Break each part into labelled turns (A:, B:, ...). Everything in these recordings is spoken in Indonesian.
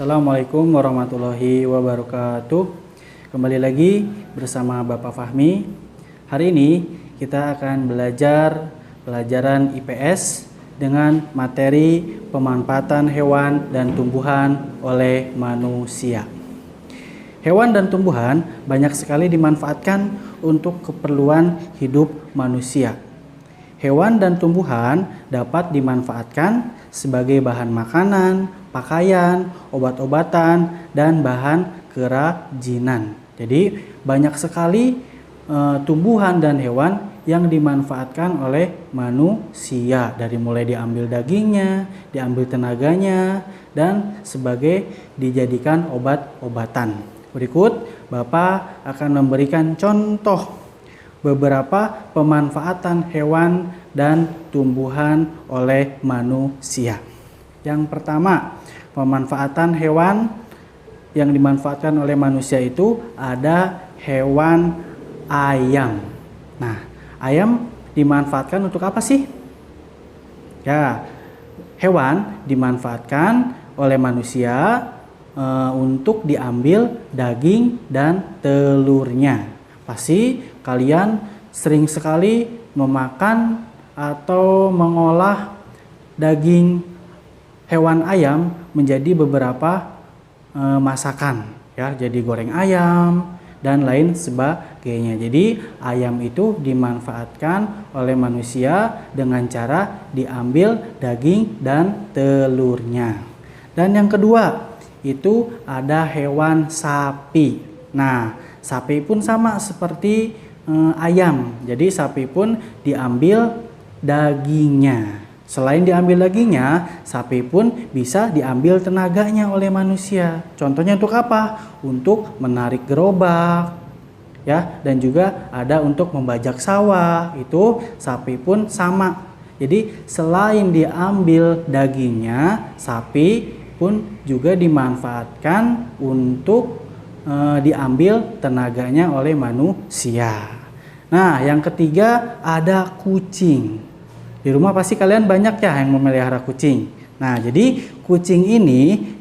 A: Assalamualaikum warahmatullahi wabarakatuh. Kembali lagi bersama Bapak Fahmi. Hari ini kita akan belajar pelajaran IPS dengan materi pemanfaatan hewan dan tumbuhan oleh manusia. Hewan dan tumbuhan banyak sekali dimanfaatkan untuk keperluan hidup manusia. Hewan dan tumbuhan dapat dimanfaatkan sebagai bahan makanan, pakaian, obat-obatan, dan bahan kerajinan. Jadi banyak sekali tumbuhan dan hewan yang dimanfaatkan oleh manusia, dari mulai diambil dagingnya, diambil tenaganya, dan sebagai dijadikan obat-obatan. Berikut Bapak akan memberikan contoh beberapa pemanfaatan hewan dan tumbuhan oleh manusia. Yang pertama, pemanfaatan hewan yang dimanfaatkan oleh manusia itu ada hewan ayam. Nah, ayam dimanfaatkan untuk apa sih? Ya, hewan dimanfaatkan oleh manusia untuk diambil daging dan telurnya. Pasti kalian sering sekali memakan atau mengolah daging hewan ayam menjadi beberapa masakan, ya, jadi goreng ayam dan lain sebagainya. Jadi ayam itu dimanfaatkan oleh manusia dengan cara diambil daging dan telurnya. Dan yang kedua itu ada hewan sapi. Nah, sapi pun sama seperti ayam. Jadi sapi pun diambil dagingnya. Selain diambil dagingnya, sapi pun bisa diambil tenaganya oleh manusia. Contohnya untuk apa? Untuk menarik gerobak, ya, dan juga ada untuk membajak sawah. Itu sapi pun sama. Jadi selain diambil dagingnya, sapi pun juga dimanfaatkan untuk diambil tenaganya oleh manusia. Nah, yang ketiga ada kucing. Di rumah pasti kalian banyak ya yang memelihara kucing. Nah, jadi kucing ini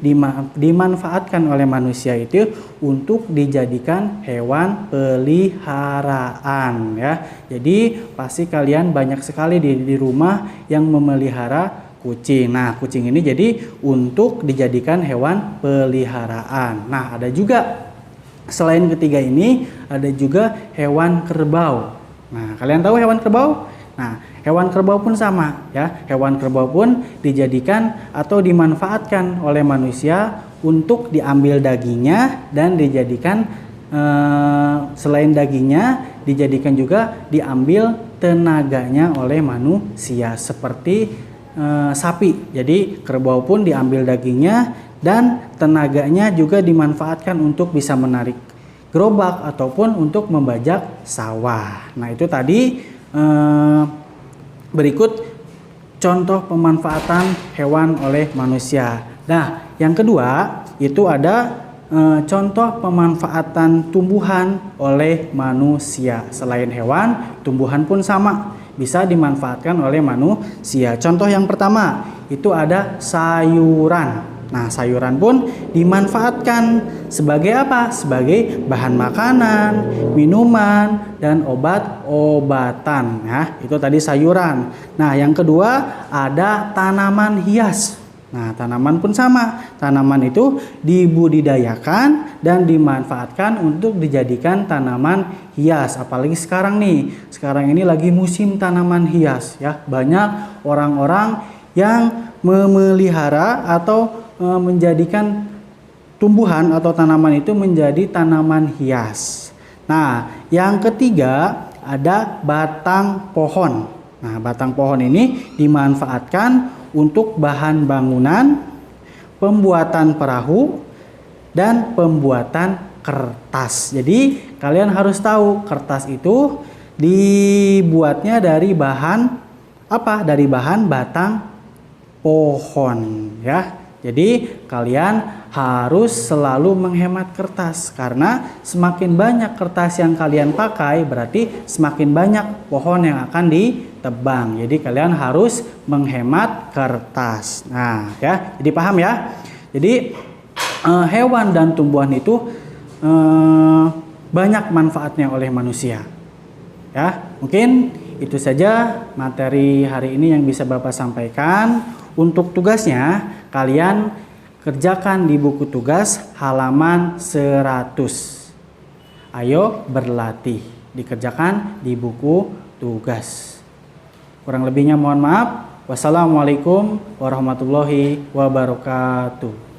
A: dimanfaatkan oleh manusia itu untuk dijadikan hewan peliharaan, ya. Jadi pasti kalian banyak sekali di rumah yang memelihara kucing. Nah, kucing ini jadi untuk dijadikan hewan peliharaan. Nah, ada juga selain ketiga ini ada juga hewan kerbau. Nah, kalian tahu hewan kerbau? Nah, hewan kerbau pun sama, ya. Hewan kerbau pun dijadikan atau dimanfaatkan oleh manusia untuk diambil dagingnya dan dijadikan selain dagingnya dijadikan juga diambil tenaganya oleh manusia seperti sapi. Jadi kerbau pun diambil dagingnya dan tenaganya juga dimanfaatkan untuk bisa menarik gerobak ataupun untuk membajak sawah. Nah, itu tadi berikut contoh pemanfaatan hewan oleh manusia. Nah, yang kedua itu ada contoh pemanfaatan tumbuhan oleh manusia. Selain hewan, tumbuhan pun sama bisa dimanfaatkan oleh manusia. Contoh yang pertama itu ada sayuran. Nah, sayuran pun dimanfaatkan sebagai apa? Sebagai bahan makanan, minuman, dan obat-obatan. Ya, itu tadi sayuran. Nah, yang kedua ada tanaman hias. Nah, tanaman pun sama. Tanaman itu dibudidayakan dan dimanfaatkan untuk dijadikan tanaman hias. Apalagi sekarang nih. Sekarang ini lagi musim tanaman hias, ya. Banyak orang-orang yang memelihara atau menjadikan tumbuhan atau tanaman itu menjadi tanaman hias. Nah, yang ketiga ada batang pohon. Nah, batang pohon ini dimanfaatkan untuk bahan bangunan, pembuatan perahu, dan pembuatan kertas. Jadi, kalian harus tahu kertas itu dibuatnya dari bahan apa? Dari bahan batang pohon, ya. Jadi kalian harus selalu menghemat kertas, karena semakin banyak kertas yang kalian pakai berarti semakin banyak pohon yang akan ditebang. Jadi kalian harus menghemat kertas. Nah, ya, jadi paham ya. Jadi hewan dan tumbuhan itu eh, banyak manfaatnya oleh manusia. Ya, mungkin itu saja materi hari ini yang bisa Bapak sampaikan. Untuk tugasnya, kalian kerjakan di buku tugas halaman 100. Ayo berlatih, dikerjakan di buku tugas. Kurang lebihnya mohon maaf. Wassalamualaikum warahmatullahi wabarakatuh.